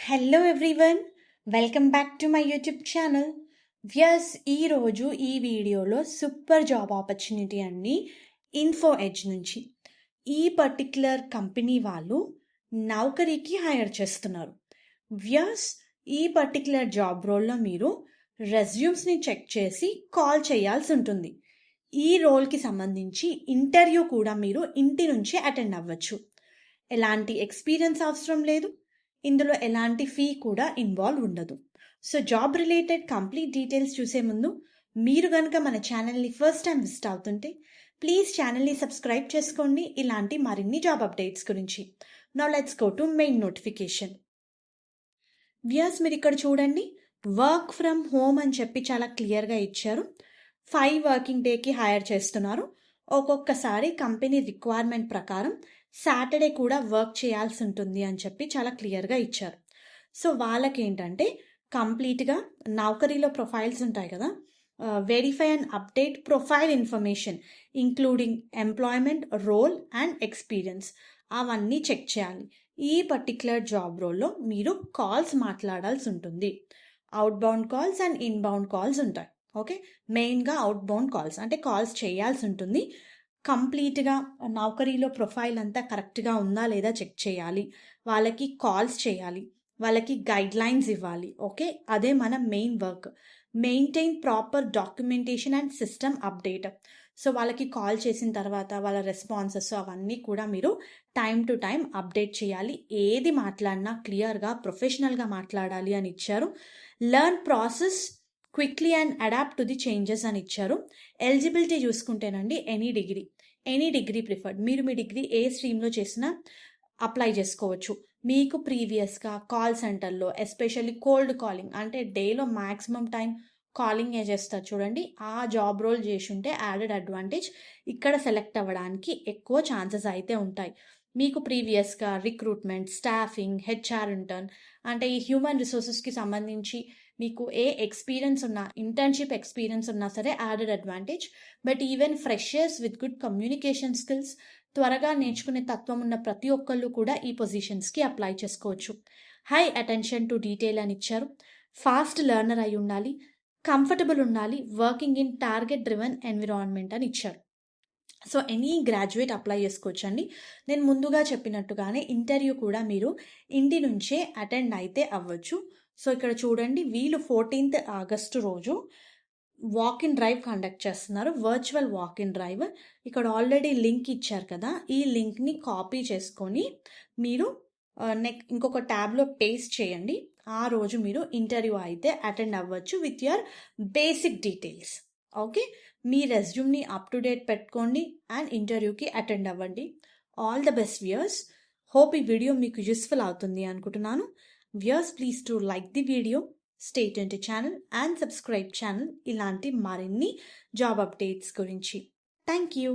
Hello everyone, welcome back to my YouTube channel. ఈరోజు ఈ వీడియోలో సూపర్ జాబ్ ఆపర్చునిటీ అండి ఇన్ఫో ఎడ్జ్ నుంచి. ఈ పర్టిక్యులర్ కంపెనీ వాళ్ళు నౌకరీకి హైర్ చేస్తున్నారు. ఈ పర్టిక్యులర్ జాబ్ రోల్లో మీరు రెజ్యూమ్స్ని చెక్ చేసి కాల్ చేయాల్సి ఉంటుంది. ఈ రోల్కి సంబంధించి ఇంటర్వ్యూ కూడా మీరు ఇంటి నుంచి అటెండ్ అవ్వచ్చు. ఎలాంటి ఎక్స్పీరియన్స్ అవసరం లేదు, ఇందులో ఎలాంటి ఫీ కూడా ఇన్వాల్వ్ ఉండదు. So job related complete details చూసే ముందు మీరు కనుక మన ఛానల్ని ఫస్ట్ టైం విజిట్ అవుతుంటే ప్లీజ్ ఛానల్ని సబ్స్క్రైబ్ చేసుకోండి ఇలాంటి మరిన్ని జాబ్ అప్డేట్స్ గురించి. Now let's go to main notification. మీరు ఇక్కడ చూడండి, వర్క్ ఫ్రమ్ హోమ్ అని చెప్పి చాలా క్లియర్గా ఇచ్చారు. 5 వర్కింగ్ డేకి హైర్ చేస్తున్నారు. ఒక్కొక్కసారి కంపెనీ రిక్వైర్మెంట్ ప్రకారం సాటర్డే కూడా వర్క్ చేయాల్సి ఉంటుంది అని చెప్పి చాలా క్లియర్గా ఇచ్చారు. సో వాళ్ళకి ఏంటంటే కంప్లీట్గా నౌకరీలో ప్రొఫైల్స్ ఉంటాయి కదా, verify and update profile information including employment, role and experience అవన్నీ చెక్ చేయాలి. ఈ పర్టిక్యులర్ జాబ్ రోల్లో మీరు కాల్స్ మాట్లాడాల్సి ఉంటుంది. Outbound calls and inbound calls ఉంటాయి. ఓకే, మెయిన్గా అవుట్ బౌండ్ కాల్స్ అంటే కాల్స్ చేయాల్సి ఉంటుంది. కంప్లీట్గా నౌకరీలో ప్రొఫైల్ అంతా కరెక్ట్గా ఉందా లేదా చెక్ చేయాలి, వాళ్ళకి కాల్స్ చేయాలి, వాళ్ళకి గైడ్ లైన్స్ ఇవ్వాలి. ఓకే, అదే మన main work. Maintain proper documentation and system update. So వాళ్ళకి కాల్ చేసిన తర్వాత వాళ్ళ రెస్పాన్సెస్ అవన్నీ కూడా మీరు టైం టు టైం అప్డేట్ చేయాలి. ఏది మాట్లాడినా క్లియర్గా ప్రొఫెషనల్గా మాట్లాడాలి అని ఇచ్చారు. Learn process quickly and adapt to the changes అని ఇచ్చారు. ఎలిజిబిలిటీ చూసుకుంటేనండి ఎనీ డిగ్రీ ప్రిఫర్డ్. మీరు మీ డిగ్రీ ఏ స్ట్రీమ్లో చేసినా అప్లై చేసుకోవచ్చు. మీకు ప్రీవియస్గా కాల్ సెంటర్లో ఎస్పెషల్లీ కోల్డ్ కాలింగ్ అంటే డేలో మ్యాక్సిమం టైం కాలింగ్ చేస్తారు చూడండి, ఆ జాబ్ రోల్ చేసి ఉంటే యాడెడ్ అడ్వాంటేజ్. ఇక్కడ సెలెక్ట్ అవ్వడానికి ఎక్కువ ఛాన్సెస్ అయితే ఉంటాయి. మీకు ప్రీవియస్గా రిక్రూట్మెంట్, స్టాఫింగ్, హెచ్ఆర్ ఇంటర్న్ అంటే ఈ హ్యూమన్ రిసోర్సెస్కి సంబంధించి మీకు ఏ ఎక్స్పీరియన్స్ ఉన్నా, ఇంటర్న్షిప్ ఎక్స్పీరియన్స్ ఉన్నా సరే added advantage. But even freshers with good communication skills, త్వరగా నేర్చుకునే తత్వం ఉన్న ప్రతి ఒక్కళ్ళు కూడా ఈ పొజిషన్స్కి అప్లై చేసుకోవచ్చు. హై అటెన్షన్ టు డీటెయిల్ అని ఇచ్చారు. ఫాస్ట్ లెర్నర్ అయి ఉండాలి, కంఫర్టబుల్ ఉండాలి, working in target driven environment అని ఇచ్చారు. సో ఎనీ గ్రాడ్యుయేట్ అప్లై చేసుకోవచ్చు అండి. నేను ముందుగా చెప్పినట్టుగానే ఇంటర్వ్యూ కూడా మీరు ఇంటి నుంచే అటెండ్ అయితే అవ్వచ్చు. సో ఇక్కడ చూడండి, వీళ్ళు 14th ఆగస్టు రోజు వాక్ ఇన్ డ్రైవ్ కండక్ట్ చేస్తున్నారు, వర్చువల్ వాక్ ఇన్ డ్రైవ్. ఇక్కడ ఆల్రెడీ లింక్ ఇచ్చారు కదా, ఈ లింక్ని కాపీ చేసుకొని మీరు ఇంకొక ట్యాబ్లో పేస్ట్ చేయండి. ఆ రోజు మీరు ఇంటర్వ్యూ అయితే అటెండ్ అవ్వచ్చు with your basic details. Okay, మీ రెజ్యూమ్ని అప్ టు డేట్ పెట్టుకోండి అండ్ ఇంటర్వ్యూకి అటెండ్ అవ్వండి. All the best viewers. Hope ఈ వీడియో మీకు యూస్ఫుల్ అవుతుంది అనుకుంటున్నాను. Viewers, please to like the video, stay tuned channel and subscribe channel ఇలాంటి మరిన్ని జాబ్ అప్డేట్స్ గురించి. Thank you.